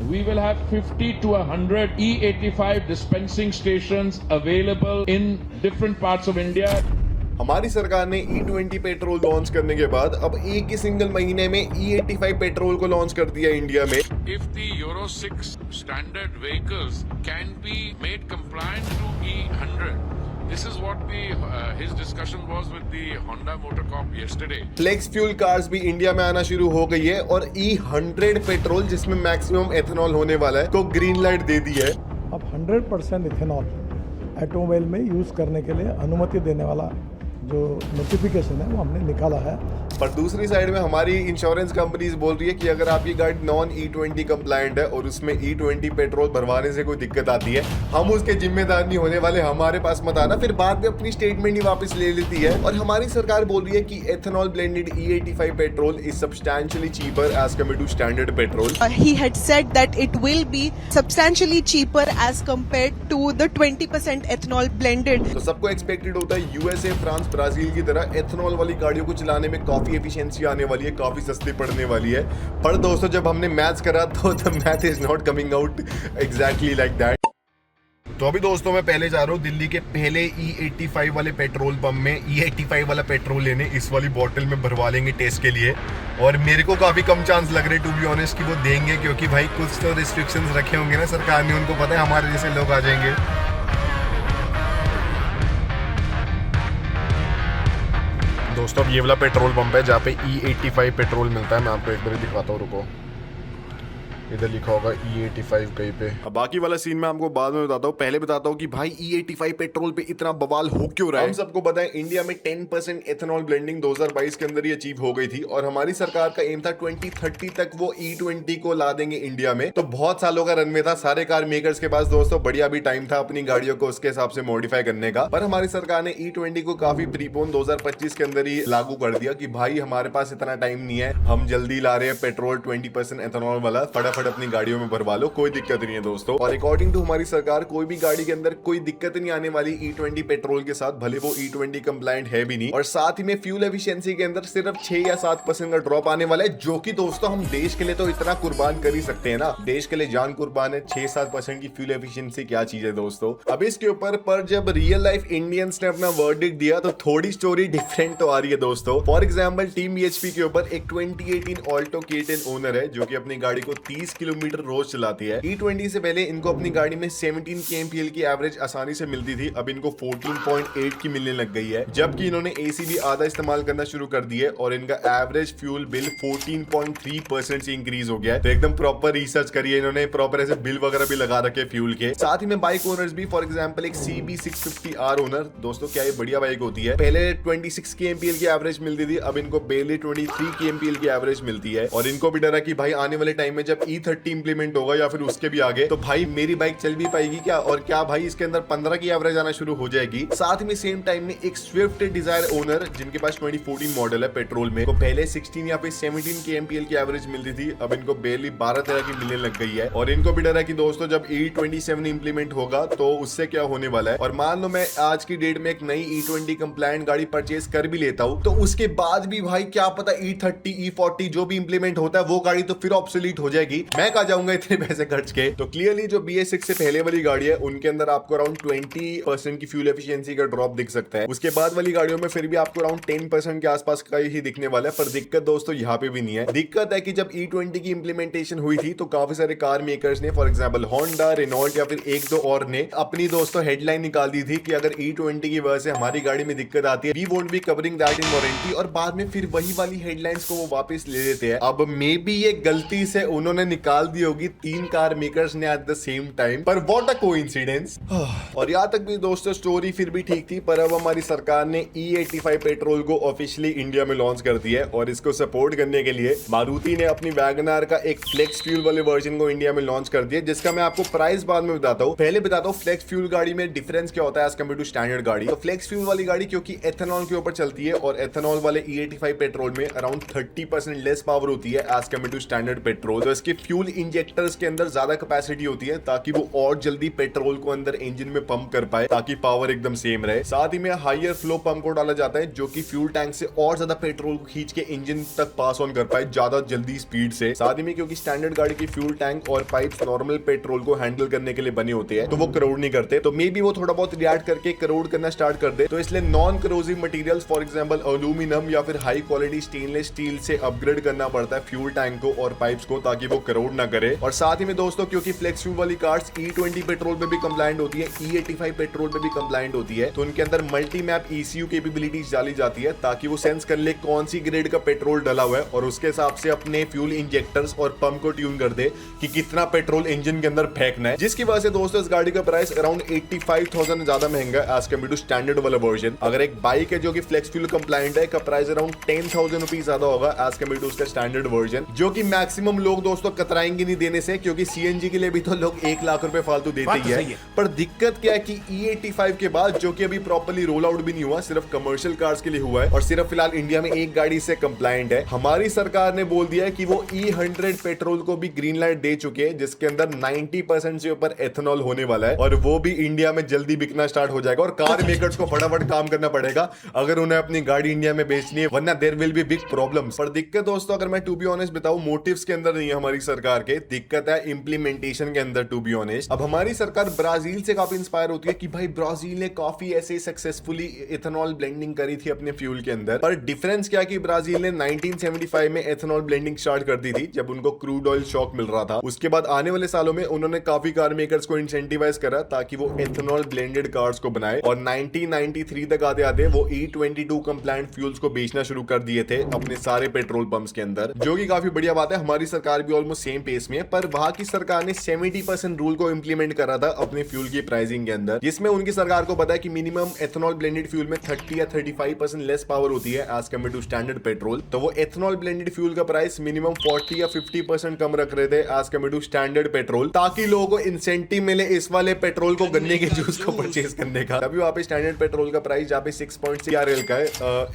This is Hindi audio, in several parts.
We will have 50 to 100 E85 dispensing stations available in different parts of India. हमारी सरकार ने E20 पेट्रोल लॉन्च करने के बाद अब एक ही सिंगल महीने में E85 पेट्रोल को लॉन्च कर दिया इंडिया में। If the Euro 6 standard vehicles can be made compliant to E100, this is what his discussion was with the Honda Motor Corp yesterday. Flex fuel cars भी इंडिया में आना शुरू हो गई है और E100 पेट्रोल जिसमें मैक्सिमम एथेनॉल होने वाला है को ग्रीन लाइट दे दी है। अब 100% इथेनॉल ऑटोमोबाइल में यूज़ करने के लिए अनुमति देने वाला जो नोटिफिकेशन है वो हमने निकाला है। पर दूसरी साइड में हमारी इंश्योरेंस कंपनीज बोल रही है कि अगर आपकी गाड़ी नॉन E20 कंप्लायंट है और उसमें E20 पेट्रोल भरवाने से कोई दिक्कत आती है, हम उसके जिम्मेदार नहीं होने वाले, हमारे पास मत आना। फिर बाद में अपनी स्टेटमेंट ही वापस ले लेती है। और हमारी सरकार बोल रही है कि ethanol blended E85 petrol is substantially cheaper as compared to standard petrol. He had said that it will be substantially cheaper as compared to the 20% ethanol blended. तो सबको एक्सपेक्टेड होता है यूएसए, फ्रांस, ब्राजील की तरह एथेनॉल वाली गाड़ियों को चलाने में काफी एफिशिएंसी आने वाली है, काफी सस्ती पड़ने वाली है। पर दोस्तों जब हमने मैथ्स करा तो the math is not coming out exactly like that. तो अभी दोस्तों मैं पहले जा रहा हूँ दिल्ली के पहले E85 वाले पेट्रोल पंप में E85 वाला पेट्रोल लेने। इस वाली बोतल में भरवा लेंगे टेस्ट के लिए और मेरे को काफी कम चांस लग रहे टू बी ऑनेस्ट कि वो देंगे, क्योंकि भाई कुछ तो रिस्ट्रिक्शंस रखे होंगे ना सरकार ने, उनको पता है हमारे जैसे लोग आ जाएंगे। दोस्तों अब ये वाला पेट्रोल पंप है जहाँ पे E85 पेट्रोल मिलता है। मैं आपको एक बार दिखाता हूँ, रुको। इधर लिखा होगा E85 कहीं पे। अब बाकी वाला सीन मैं आपको बाद में बताता हूँ, पहले बताता हूँ कि भाई E85 पेट्रोल पे इतना बवाल हो क्यों रहा है। हम सबको पता है इंडिया में 10% एथेनॉल ब्लेंडिंग 2022 के अंदर ही अचीव हो गई थी और हमारी सरकार का एम था 2030 तक वो E20 को ला देंगे इंडिया में। तो बहुत सालों का रनवे था, सारे कार मेकर्स के पास दोस्तों बढ़िया भी टाइम था अपनी गाड़ियों को उसके हिसाब से मॉडिफाई करने का। पर हमारी सरकार ने E20 को काफी प्रीपोन 2025 के अंदर ही लागू कर दिया कि भाई हमारे पास इतना टाइम नहीं है, हम जल्दी ला रहे हैं पेट्रोल 20% एथेनॉल वाला, फटाफट अपनी गाड़ियों में भरवा लो, कोई दिक्कत नहीं है दोस्तों। और अकॉर्डिंग टू हमारी सरकार कोई भी गाड़ी के अंदर कोई दिक्कत नहीं आने वाली E20 पेट्रोल के साथ, भले वो E20 कंप्लायंट है भी नहीं। और साथ ही में फ्यूल एफिशिएंसी के अंदर सिर्फ 6 या 7% का ड्रॉप आने वाला है, जो कि दोस्तों हम देश के लिए तो इतना कुर्बान कर ही सकते हैं ना, देश के लिए जान कुर्बान है। 6-7% की फ्यूल एफिशिएंसी क्या चीज है दोस्तों। अब इसके ऊपर पर जब रियल लाइफ इंडियंस ने अपना वर्डिक्ट दिया तो थोड़ी स्टोरी डिफरेंट तो आ रही है दोस्तों। फॉर एग्जाम्पल टीम BHP के ऊपर एक 2018 ऑल्टो K10 ओनर है जो कि अपनी गाड़ी को 30 किलोमीटर रोज चलाती है। E20 से पहले इनको अपनी गाड़ी में 17 kmpl की एवरेज आसानी से मिलती थी, अब इनको 14.8 की मिलने लग गई है, जबकि इन्होंने AC भी आधा इस्तेमाल करना शुरू कर दी है और इनका एवरेज फ्यूल बिल 14.3% से इंक्रीज हो गया है। तो एकदम प्रॉपर रिसर्च करिए इन्होंने, प्रॉपर ऐसे बिल वगैरह भी लगा रखे फ्यूल के। साथ ही में बाइक ओनर्स भी, फॉर एग्जाम्पल एक CB650R ओनर, दोस्तों क्या ये बढ़िया बाइक होती है, पहले 26 kmpl की एवरेज मिलती थी, अब इनको बेली 23 kmpl की एवरेज मिलती है। और इनको भी डरा कि भाई आने वाले टाइम में जब E30 इंप्लीमेंट होगा या फिर उसके भी आगे, तो भाई मेरी बाइक चल भी पाएगी क्या, और क्या भाई इसके अंदर 15 की एवरेज आना शुरू हो जाएगी। साथ में सेम टाइम में एक स्विफ्ट डिजायर ओनर जिनके पास 2014 मॉडल है पेट्रोल में, तो पहले 16 या फिर 17 kmpl की एवरेज मिलती थी, अब इनको बेली 12-13 की मिलने लग गई है। और इनको भी डर है कि दोस्तों जब E27 इंप्लीमेंट होगा तो उससे क्या होने वाला है। और मान लो मैं आज की डेट में एक नई E20 कंप्लायंट गाड़ी परचेज कर भी लेता हूँ, तो उसके बाद भी भाई क्या पता E30 E40 जो भी इंप्लीमेंट होता है वो गाड़ी तो फिर ऑब्सोलीट हो जाएगी, मैं कहा जाऊंगा इतने पैसे खर्च के। तो क्लियरली जो BS6 से पहले वाली गाड़ी है उनके अंदर आपको अराउंड 20% की फ्यूल एफिशिएंसी का ड्रॉप दिख सकता है, उसके बाद वाली गाड़ियों में फिर भी आपको अराउंड 10% के आसपास का ही दिखने वाला है। पर दिक्कत दोस्तों यहाँ पे भी नहीं है, दिक्कत है कि जब E20 की इंप्लीमेंटेशन हुई थी तो काफी सारे कार मेकर्स ने, फॉर एग्जाम्पल होंडा, रेनॉल्ट या फिर एक दो और ने अपनी दोस्तों हेडलाइन निकाल दी थी कि अगर E20 की वजह से हमारी गाड़ी में दिक्कत आती है, we won't be covering that in warranty, और बाद में फिर वही वाली हेडलाइंस को वो वापस ले लेते हैं। अब मे बी ये गलती से उन्होंने निकाल दी होगी 3 कार मेकर्स ने एट द सेम टाइम, पर व्हाट अ कोइंसिडेंस। और यहाँ तक भी दोस्तों स्टोरी फिर भी ठीक थी, पर अब हमारी सरकार ने E85 पेट्रोल को ऑफिशियली इंडिया में लॉन्च कर दिया है और इसको सपोर्ट करने के लिए मारुति ने अपनी वैगनआर का एक फ्लेक्स फ्यूल वाले वर्जन को इंडिया में लॉन्च कर दिया, जिसका मैं आपको प्राइस बाद में बताता हूँ। पहले बताता हूँ फ्लेक्स फ्यूल गाड़ी में डिफरेंस क्या होता है एज कम्पेयर टू स्टैंडर्ड गाड़ी। तो फ्लेक्स फ्यूल वाली गाड़ी क्योंकि एथेनॉल के ऊपर चलती है और एथेनॉल वाले E85 पेट्रोल में अराउंड 30% लेस पावर होती है as compare to standard petrol, तो इसकी फ्यूल इंजेक्टर्स के अंदर ज्यादा कैपेसिटी होती है ताकि वो और जल्दी पेट्रोल को अंदर इंजन में पंप कर पाए ताकि पावर एकदम सेम रहे। साथ ही में हायर फ्लो पंप को डाला जाता है जो कि फ्यूल टैंक से और ज्यादा पेट्रोल को खींच के इंजन तक पास ऑन कर पाए ज्यादा जल्दी स्पीड से। साथ ही में क्योंकि स्टैंडर्ड गाड़ी की फ्यूल टैंक और पाइप्स नॉर्मल पेट्रोल को हैंडल करने के लिए बने होते हैं तो वो करोड़ नहीं करते, तो मे बी वो थोड़ा बहुत रिएक्ट करके करोड़ करना स्टार्ट कर दे। तो इसलिए non corrosive materials for example aluminium या फिर हाई क्वालिटी स्टेनलेस स्टील से अपग्रेड करना पड़ता है फ्यूल टैंक को और पाइप्स को ताकि वो करोड़ ना करे। और साथ ही में दोस्तों क्योंकि फ्लेक्स फ्यूल वाली कार्स E20 पेट्रोल पे भी कंप्लायंट होती है, E85 पेट्रोल पे भी कंप्लायंट होती है, तो उनके अंदर मल्टी मैप ECU कैपेबिलिटीज डाली जाती है ताकि वो सेंस कर ले कौन सी ग्रेड का पेट्रोल डला हुआ है और उसके हिसाब से अपने फ्यूल इंजेक्टर्स और पंप को ट्यून कर दे कि कितना पेट्रोल इंजन के अंदर फेंकना है। जिसकी वजह से दोस्तों इस गाड़ी का प्राइस अराउंड 85,000 ज्यादा महंगा है एज कम्पेयर टू स्टैंडर्ड वाला वर्जन। अगर एक बाइक है जो कि फ्लेक्स फ्यूल कंप्लायंट है, का प्राइस अराउंड 10,000 रुपीज ज्यादा होगा एज कम्पेयर टू उसका स्टैंडर्ड वर्जन, जो कि मैक्सिमम लोग दोस्तों कतराएंगे नहीं देने से क्योंकि CNG के लिए भी तो लोग 1 लाख रुपए फालतू देते ही है। पर दिक्कत क्या है कि E85 के बाद जो कि अभी प्रॉपर्ली रोल आउट भी नहीं हुआ, सिर्फ कमर्शियल कार्स के लिए हुआ है और सिर्फ फिलहाल इंडिया में एक गाड़ी से कंप्लायंट है। हमारी सरकार ने बोल दिया है कि वो E100 पेट्रोल को भी ग्रीन लाइट दे चुके हैं जिसके अंदर 90% से ऊपर एथेनॉल होने वाला है और वो भी इंडिया में जल्दी बिकना स्टार्ट हो जाएगा और कार मेकर्स को फटाफट काम करना पड़ेगा अगर उन्हें अपनी गाड़ी इंडिया में बेचनी है, वरना there will be big problems. पर दिक्कत दोस्तों अगर मैं टू बी ऑनेस्ट बताऊं मोटिव्स के अंदर नहीं है हमारी सरकार के, दिक्कत है इंप्लीमेंटेशन के अंदर टू बी ऑनेस्ट। अब हमारी सरकार ब्राजील से काफी इंस्पायर होती है कि भाई ब्राजील ने काफी ऐसे सक्सेसफुली इथेनॉल ब्लेंडिंग करी थी अपने फ्यूल के अंदर, पर डिफरेंस क्या कि ब्राजील ने 1975 में एथेनॉल ब्लेंडिंग स्टार्ट कर दी थी जब उनको क्रूड ऑयल शॉक मिल रहा था। उसके बाद आने वाले सालों में उन्होंने काफी कार मेकर्स को इंसेंटिवाइज करा ताकि वो एथेनॉल ब्लेंडेड कार्स को बनाए और 1993 तक आते आते वो E22 कंप्लायंट फ्यूल्स को बेचना शुरू कर दिए थे अपने सारे पेट्रोल पंप्स के अंदर, जो कि काफी बढ़िया बात है। हमारी सरकार भी ऑलमोस्ट सेम पेस में है, पर वहां की सरकार ने 70% रूल को इंप्लीमेंट करा था अपने फ्यूल की प्राइसिंग के अंदर, जिसमें उनकी सरकार को पता है कि मिनिमम एथेनॉल ब्लेंडेड फ्यूल में 30 या 35% लेस पावर होती है as compare to standard petrol, तो वो एथेनॉल ब्लेंडेड फ्यूल का प्राइस मिनिमम 40 या 50% कम रख रहे थे as compare to standard petrol ताकि लोगों को इंसेंटिव मिले इस वाले पेट्रोल को गन्ने के जूस को परचेज करने का। तभी वहां पे स्टैंडर्ड पेट्रोल का प्राइस जहाँ पे 6.6 BRL का है,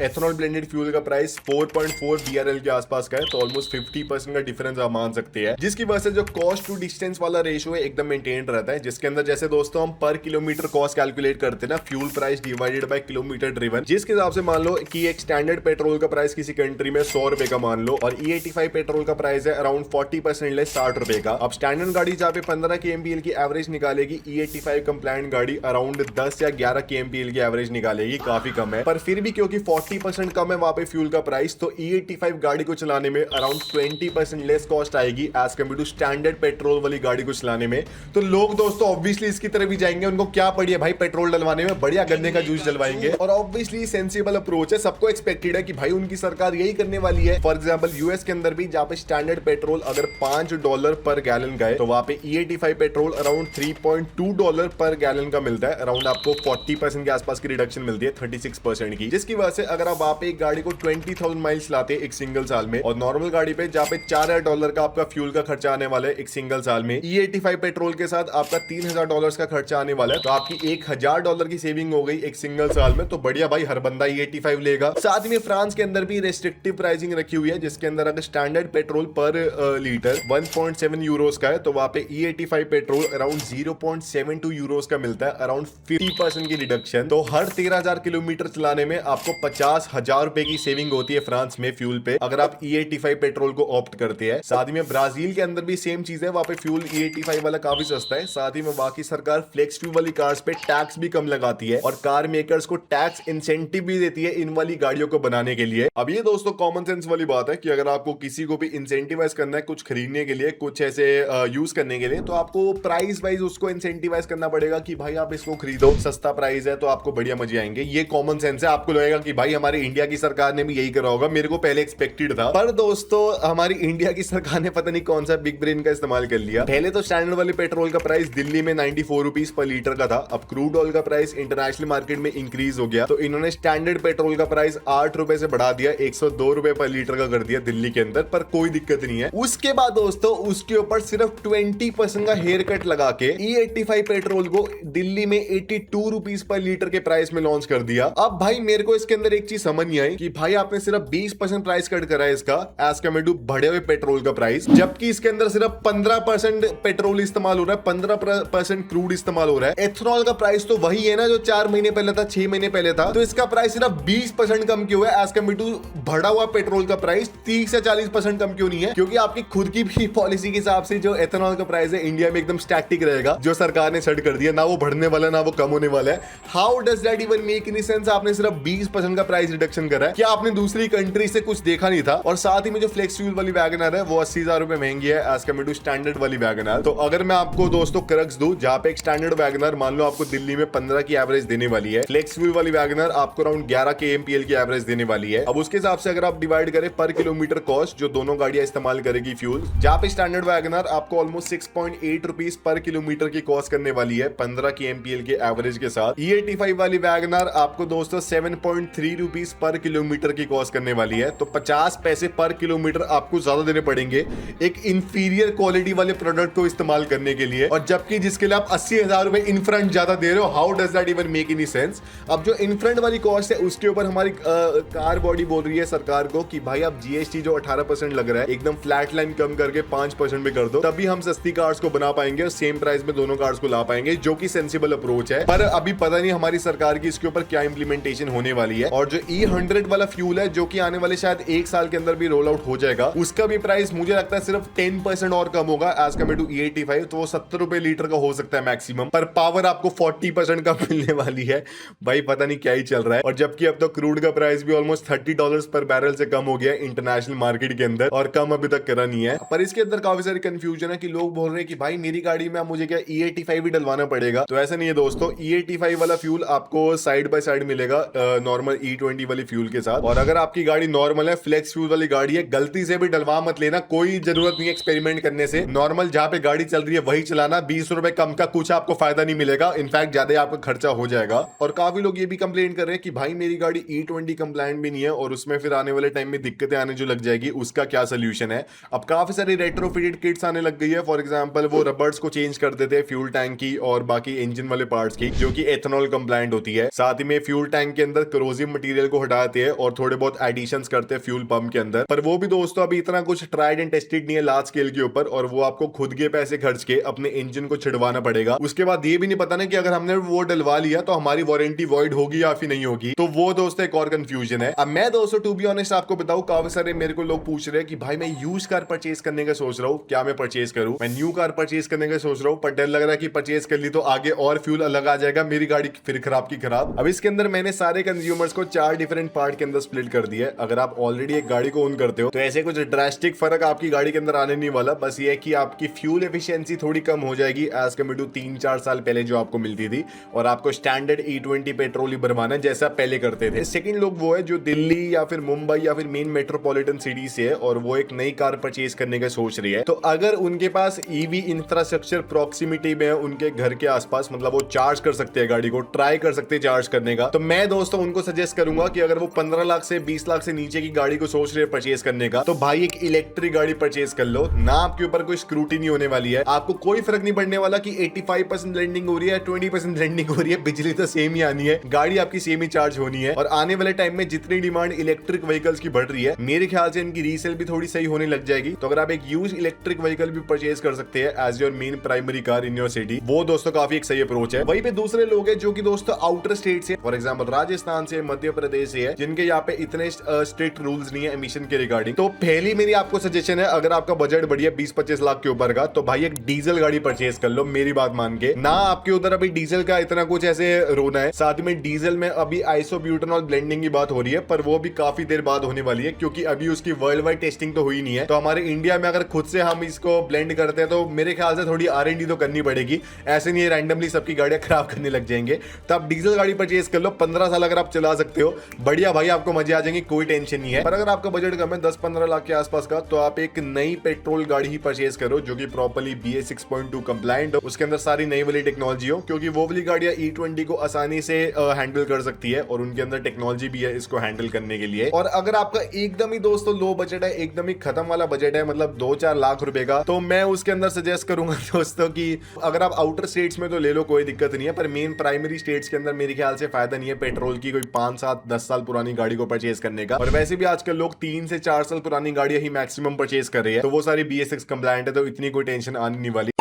एथेनॉल ब्लेंडेड फ्यूल का प्राइस 4.4 BRL के आसपास का है, तो ऑलमोस्ट 50% का डिफरेंस आप मान सकते हैं, जिसकी वजह से जो कॉस्ट टू डिस्टेंस वाला रेशियो है एकदम मेंटेन रहता है, जिसके अंदर जैसे दोस्तों हम पर किलोमीटर कॉस्ट कैलकुलेट करते हैं ना, fuel price divided by kilometre driven, जिसके हिसाब से मान लो कि एक स्टैंडर्ड पेट्रोल का प्राइस किसी कंट्री में 100 रुपए का मान लो और E85 पेट्रोल का प्राइस है अराउंड 40% लेस 60 रुपए का। अब स्टैंडर्ड गाड़ी जहाँ पे 15 kmpl की एवरेज निकालेगी, E85 कंप्लायंट गाड़ी अराउंड 10 या 11 kmpl की एवरेज निकालेगी, काफी कम है, पर फिर भी क्योंकि 40% कम है वहां पे फ्यूल का प्राइस, तो E85 गाड़ी को चलाने में अराउंड 20% लेस कॉस्ट आएगी as compare to standard petrol वाली गाड़ी को चलाने में। तो लोग दोस्तों ऑब्वियसली इसकी तरफ भी जाएंगे, उनको क्या पड़ी है भाई पेट्रोल डलवाने में, बढ़िया गन्ने का जूस डलवाएंगे और ऑब्वियसली सेंसिबल अप्रोच है, सबको एक्सपेक्टेड है कि भाई उनकी सरकार यही करने वाली है। फॉर एग्जांपल यूएस के अंदर भी जहां पे स्टैंडर्ड पेट्रोल अगर $5 पर गैलन का है, तो वहां पे E85 पेट्रोल अराउंड $3.2 पर गैलन का मिलता है, अराउंड आपको 40% के आसपास की रिडक्शन मिलती है 36% की, जिसकी वजह से अगर आप वहां पे एक गाड़ी को 20,000 माइल्स चलाते हैं एक सिंगल साल में और नॉर्मल गाड़ी पे जहां पे $4,000 का आपका फ्यूल का खर्चा आने वाला है एक सिंगल साल में, E85 पेट्रोल के साथ आपका $3,000 का खर्चा आने वाला है, तो आपकी $1,000 की सेविंग हो गई एक सिंगल साल में, तो बढ़िया भाई हर बंदा E85 लेगा। साथ में फ्रांस के अंदर भी रेस्ट्रिक्टिव प्राइसिंग रखी हुई है, जिसके अंदर अगर स्टैंडर्ड पेट्रोल पर लीटर 1.7 यूरोस का है, तो वहां पे E85 पेट्रोल अराउंड 0.72 यूरोस का मिलता है, अराउंड 50% की रिडक्शन। तो हर 13,000 किलोमीटर चलाने में आपको 50,000 रुपए की सेविंग होती है फ्रांस में फ्यूल पे, अगर आप E85 पेट्रोल को ऑप्ट करते हैं। साथ ही में ब्राजील के अंदर भी सेम चीज है, वहां पे फ्यूल E85 वाला काफी सस्ता है। साथ ही में बाकी सरकार फ्लेक्स फ्यूल वाली कार्स पे टैक्स भी कम लगाती है और कार मेकर्स को टैक्स इंसेंटिव भी देती है इन वाली गाड़ियों को बनाने के लिए। अब ये दोस्तों कॉमन सेंस वाली बात है कि अगर आपको किसी को भी इंसेंटिवाइज करना है कुछ खरीदने के लिए, कुछ ऐसे यूज करने के लिए, तो आपको प्राइस वाइज उसको इंसेंटिवाइज करना पड़ेगा कि भाई आप इसको खरीदो, सस्ता प्राइस है तो आपको बढ़िया मजे आएंगे। ये कॉमन सेंस है, आपको लगेगा कि भाई हमारे इंडिया की सरकार ने भी यही करा होगा, मेरे को पहले एक्सपेक्टेड था, पर दोस्तों हमारी इंडिया की सरकार ने पता नहीं कौन सा बिग ब्रेन का इस्तेमाल कर लिया। पहले तो स्टैंडर्ड वाले पेट्रोल का प्राइस दिल्ली में 94 रुपीज पर लीटर का था, अब क्रूड ऑयल का प्राइस इंटरनेशनल मार्केट में इंक्रीज हो गया, तो इन्होंने स्टैंडर्ड पेट्रोल का प्राइस 8 रुपए से बढ़ा दिया, 102 रुपए पर लीटर का कर दिया दिल्ली के अंदर, पर कोई दिक्कत नहीं है। उसके बाद दोस्तों उसके ऊपर सिर्फ 20% का हेयर कट लगा के E85 पेट्रोल को दिल्ली में 82 रुपीज पर लीटर के प्राइस में लॉन्च कर दिया। अब भाई मेरे को इसके अंदर एक चीज समझ नहीं आई कि भाई आपने सिर्फ 20% प्राइस कट करा है इसका एज कम्पेयर टू बढ़े हुए पेट्रोल का प्राइस, जबकि इसके अंदर सिर्फ 15% पेट्रोल इस्तेमाल हो रहा है, 15% क्रूड इस्तेमाल हो रहा है। एथेनॉल का प्राइस तो वही है ना जो 4 महीने पहले था, 6 महीने पहले था, तो इसका प्राइस सिर्फ 20% कम क्यों है एज कम्पेयर टू बढ़ा हुआ पेट्रोल का प्राइस 30 से 40% कम क्यों नहीं है? क्योंकि आपकी खुद की भी पॉलिसी के हिसाब से जो एथेनॉल का प्राइस है इंडिया में एकदम स्टैटिक रहेगा, जो सरकार ने सेट कर दिया, ना वो बढ़ने वाला ना वो कम होने वाला है। How does that even make any sense? आपने सिर्फ 20% का प्राइस रिडक्शन करा है, क्या आपने दूसरी कंट्री से कुछ देखा नहीं था? और साथ ही में जो फ्लेक्स फ्यूल वाली वैगनर है वो 80,000 रुपए महंगी है एज कम्पेयर टू स्टैंडर्ड वाली वैगनर। तो अगर मैं आपको दोस्तों क्रक्स दूं, जहां पे एक स्टैंडर्ड वैगनर मान लो आपको दिल्ली में 15 की एवरेज देने वाली है, फ्लेक्स फ्यूल वाली वैगनर आपको अराउंड 11 kmpl की एवरेज देने वाली है। अब उसके हिसाब से अगर आप डिवाइड करें पर किलोमीटर कॉस्ट जो दोनों गाड़ियां इस्तेमाल करेगी फ्यूल, जहां पे स्टैंडर्ड वैगनर आपको ऑलमोस्ट 6.8 रुपीज पर किलोमीटर की कॉस्ट करने वाली है 15 kmpl के एवरेज के साथ। E85 वाली वैगनर आपको दोस्तों 7.3 रुपीज पर किलोमीटर की कॉस्ट करने वाली है। तो 50 पैसे पर किलोमीटर आपको ज्यादा देने पड़ेंगे एक इंफीरियर क्वालिटी वाले प्रोडक्ट को इस्तेमाल करने के लिए, और जबकि जिसके लिए आप 80,000 रुपए इन फ्रंट ज्यादा दे रहे हो। How does that even make any sense? अब जो इन फ्रंट वाली कॉस्ट है उसके ऊपर हमारी कार बॉडी बोल रही है सरकार को कि भाई आप जीएसटी जो 18% लग रहा है एकदम फ्लैट लाइन कम करके 5% में कर दो, तभी हम सस्ती कार्स को बना पाएंगे और सेम प्राइस में दोनों कार्स को ला पाएंगे, जो कि सेंसिबल अप्रोच है। पर अभी पता नहीं हमारी सरकार की इसके ऊपर क्या इंप्लीमेंटेशन होने वाली है। और जो E100 वाला फ्यूल है जो कि आने वाले शायद 1 साल के अंदर भी रोल आउट हो जाएगा, उसका भी प्राइस मुझे लगता है सिर्फ 10% और कम होगा एज कम्पेयर टू E85। तो वो 70 रुपए लीटर का हो सकता है मैक्सिमम, पर पावर आपको 40% का मिलने वाली है। भाई पता नहीं क्या ही चल रहा है। और जबकि अब तो क्रूड का प्राइस भी ऑलमोस्ट $30 पर बैरल से कम हो गया है इंटरनेशनल मार्केट के अंदर, और कम अभी तक करा नहीं है। पर इसके अंदर काफी सारी कंफ्यूजन है कि लोग बोल रहे हैं कि भाई मेरी गाड़ी में मुझे क्या E85 भी डलवाना पड़ेगा? तो ऐसा नहीं है दोस्तों, E85 वाला फ्यूल आपको साइड बाय साइड मिलेगा नॉर्मल E20 वाली फ्यूल के साथ। और अगर आपकी गाड़ी नॉर्मल है, फ्लेक्स फ्यूल वाली गाड़ी है, गलती से भी डलवा मत लेना, कोई जरूरत नहीं एक्सपेरिमेंट करने से। नॉर्मल जहां पे गाड़ी चल रही है वही चलाना, 20 रुपए कम का कुछ आपको फायदा नहीं मिलेगा, इनफैक्ट ज्यादा आपका खर्चा हो जाएगा। और काफी लोग ये भी कंप्लेन कर रहे हैं कि भाई मेरी गाड़ी E20 कंप्लायंट भी नहीं है और उसमें फिर आने वाले टाइम में दिक्कतें आने जो लग जाएगी, उसका क्या सोल्यूशन है? अब काफी सारी रेट्रोफिटेड किट्स आने लग गई है। फॉर एग्जांपल वो रबर्स को चेंज कर देते हैं फ्यूल टैंक की और बाकी इंजन वाले पार्ट्स की, जो कि एथेनॉल कंप्लायंट होती है। साथ ही में फ्यूल टैंक के अंदर करोसिव मटेरियल को हटाते हैं और थोड़े बहुत एडिशंस करते हैं फ्यूल पंप के अंदर। पर वो भी दोस्तों अभी इतना कुछ ट्राइड एंड टेस्टेड नहीं है लार्ज स्केल के ऊपर, और वो आपको खुद के पैसे खर्च के अपने इंजन को छिड़वाना पड़ेगा। उसके बाद ये भी नहीं पता ना कि अगर हमने वो डलवा लिया तो हमारी वारंटी वॉइड होगी या फिर नहीं होगी। तो वो दोस्तों एक और कंफ्यूजन है। अब मैं दोस्तों टू बी ऑनेस्ट आपको बताऊं, काफी सारे मेरे को लोग पूछ रहे हैं कि भाई मैं यूज कार परचेज करने का सोच रहा हूं, क्या मैं परचेज करूं? मैं न्यू कार परचेज करने का सोच रहा हूं, पर डर लग रहा है कि परचेज कर ली तो आगे और फ्यूल अलग आ जाएगा, मेरी गाड़ी फिर खराब की खराब। अब इसके अंदर मैंने सारे कंज्यूमर्स को 4 डिफरेंट पार्ट के अंदर स्प्लिट कर दिया है। अगर आप ऑलरेडी एक गाड़ी को ओन करते हो तो ऐसे कुछ ड्रास्टिक फर्क आपकी गाड़ी के अंदर आने नहीं वाला, बस ये है कि आपकी फ्यूल एफिशिएंसी थोड़ी कम हो जाएगी एज कम्पेयर टू 3-4 साल पहले जो आपको मिलती थी, और आपको स्टैंडर्ड E20 पेट्रोल ही भरवाना जैसा पहले करते थे। सेकंड लोग वो है जो दिल्ली या फिर मुंबई या फिर मेन मेट्रोपॉलिटन सिटी से है और वो एक नई कार परचेज करने का सोच रही है। तो अगर उनके पास ईवी इंफ्रास्ट्रक्चर प्रॉक्सिमिटी में है उनके घर के आसपास, मतलब वो चार्ज कर सकते हैं गाड़ी को, ट्राई कर सकते हैं चार्ज करने का, तो मैं दोस्तों उनको सजेस्ट करूंगा कि अगर वो 15 लाख से 20 लाख से नीचे की गाड़ी को सोच रहे हैं परचेज करने का, तो भाई एक इलेक्ट्रिक गाड़ी परचेज कर लो ना। आपके ऊपर कोई स्क्रूटिनी होने वाली है, आपको कोई फर्क नहीं पड़ने वाला कि 85% लैंडिंग हो रही है, 20% लैंडिंग हो रही है, बिजली तो सेम ही आनी है, गाड़ी आपकी सेम ही चार्ज होनी है। और आने वाले टाइम में जितनी डिमांड इलेक्ट्रिक व्हीकल्स की बढ़ रही है, मेरे ख्याल से इनकी रीसेल भी थोड़ी सही होने लग जाएगी। तो अगर आप एक यूज इलेक्ट्रिक व्हीकल भी परचेज कर सकते हैं as your main primary car in your city, वो दोस्तों काफी एक सही अप्रोच है। वहीं पे दूसरे लोग हैं जो कि दोस्तों आउटर स्टेट से, फॉर एग्जांपल राजस्थान से, मध्य प्रदेश से है, जिनके यहाँ पे इतने स्ट्रिक्ट रूल्स नहीं है एमिशन के रिगार्डिंग। तो पहली मेरी आपको सजेशन है, अगर आपका बजट बढ़िया 20-25 लाख के ऊपर का, तो भाई एक डीजल गाड़ी परचेज कर लो, मेरी बात मान के ना। आपके उधर अभी डीजल का इतना कुछ ऐसे रोना है, साथ में डीजल में अभी आइसोब्यूटेनॉल ब्लेंडिंग की बात हो रही है, पर वो भी काफी देर बाद होने वाली है क्योंकि अभी उसकी वर्ल्ड वाइड टेस्टिंग तो हुई नहीं है। तो हमारे इंडिया में अगर खुद से हम इसको ब्लेंड करते हैं तो मेरे ख्याल से थोड़ी R&D तो करनी पड़ेगी, ऐसे नहीं रैंडमली सबकी गाड़ियां खराब करने लग जाएंगे। तो आप डीजल गाड़ी परचेज कर लो, 15 साल अगर आप चला सकते हो, बढ़िया भाई, आपको मजे आ जाएंगे, कोई टेंशन नहीं है। पर अगर आपका बजट कम है 10-15 लाख के आसपास का, तो आप एक नई पेट्रोल गाड़ी ही परचेज करो जो कि प्रॉपर्ली BS 6.2 कंप्लायंट हो, उसके अंदर सारी नई वाली टेक्नोलॉजी हो, क्योंकि वो वाली गाड़ियां E20 को आसानी से हैंडल कर सकती है और उनके अंदर टेक्नोलॉजी भी है इसको हैंडल करने के लिए। और अगर आपका एकदम ही दोस्तों लो बजट है, एकदम ही खत्म वाला बजट है, मतलब 2-4 लाख रुपए का, तो मैं उसके अंदर सजेस्ट करूंगा दोस्तों कि अगर आप आउटर स्टेट्स में तो ले लो, कोई दिक्कत नहीं है, पर मेन प्राइमरी स्टेट्स के अंदर मेरे ख्याल से फायदा नहीं है पेट्रोल की कोई 5-7-10 साल पुरानी गाड़ी को परचेज करने का। और वैसे भी आजकल लोग 3 से 4 साल पुरानी गाड़ियां ही मैक्सिमम परचेज कर रही है, तो वो सारी BS6 कंप्लायंट है, तो इतनी कोई टेंशन आने नहीं वाली।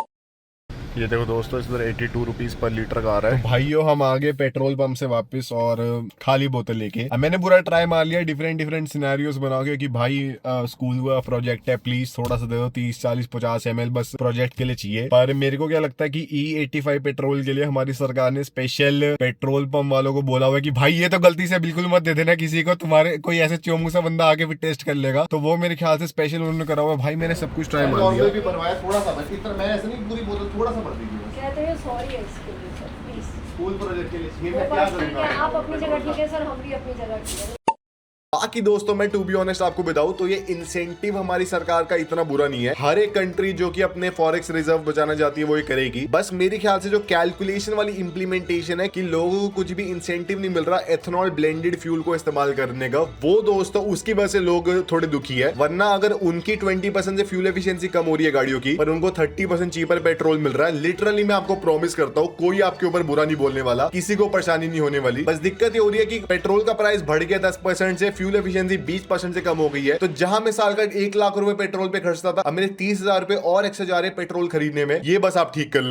ये देखो दोस्तों, इस 82 रुपीज पर लीटर का आ रहा है। तो भाइयों हम आ गए पेट्रोल पंप से वापस और खाली बोतल लेके। अब मैंने पूरा ट्राई मार लिया डिफरेंट सिनेरियोस बना के कि भाई स्कूल का प्रोजेक्ट है, प्लीज थोड़ा सा दे दो, 30 40 50 ml बस प्रोजेक्ट के लिए चाहिए। पर मेरे को क्या लगता है कि E85 पेट्रोल के लिए हमारी सरकार ने स्पेशल पेट्रोल पंप वालों को बोला हुआ है कि भाई ये तो गलती से बिल्कुल मत दे देना किसी को, तुम्हारे कोई ऐसे चोमू सा बंदा आके फिर टेस्ट कर लेगा। तो वो मेरे ख्याल से स्पेशल उन्होंने करा हुआ है। भाई मैंने सब कुछ ट्राई मार लिया। भी बनवाया थोड़ा सा, बस इतना मैं ऐसे नहीं, पूरी बोतल थोड़ा सा भर दीजिए कहते हैं सॉरी है इसके लिए सर, प्लीज। स्कूल प्रोजेक्ट के लिए ये वो मैं क्या बात ठीक करूंगा। है, आप अपनी जगह ठीक है सर, हम भी अपनी जगह ठीक है। बाकी दोस्तों मैं टू बी ऑनेस्ट आपको बताऊं तो ये इंसेंटिव हमारी सरकार का इतना बुरा नहीं है। हर एक कंट्री जो कि अपने फॉरेक्स रिजर्व बचाना चाहती है वो ये करेगी। बस मेरे ख्याल से जो कैलकुलेशन वाली इंप्लीमेंटेशन है कि लोगों को कुछ भी इंसेंटिव नहीं मिल रहा एथनॉल ब्लेंडेड फ्यूल को इस्तेमाल करने का, वो दोस्तों उसकी वजह से लोग थोड़े दुखी है। वरना अगर उनकी 20% से फ्यूल एफिशिएंसी कम हो रही है गाड़ियों की, पर उनको 30% चीपर पेट्रोल मिल रहा है, लिटरली मैं आपको प्रॉमिस करता हूँ कोई आपके ऊपर बुरा नहीं बोलने वाला, किसी को परेशानी नहीं होने वाली। बस दिक्कत ये हो रही है कि पेट्रोल का प्राइस बढ़ गया 10% से, फ्यूल एफिशिएंसी 20% से कम हो गई है। तो जहां मैं साल का 1 लाख रुपए पेट्रोल पे खर्चता था, अब मेरे 30,000 रुपए और एक्स्ट्रा जा रहे हैं पेट्रोल खरीदने में। ये बस आप ठीक कर लो।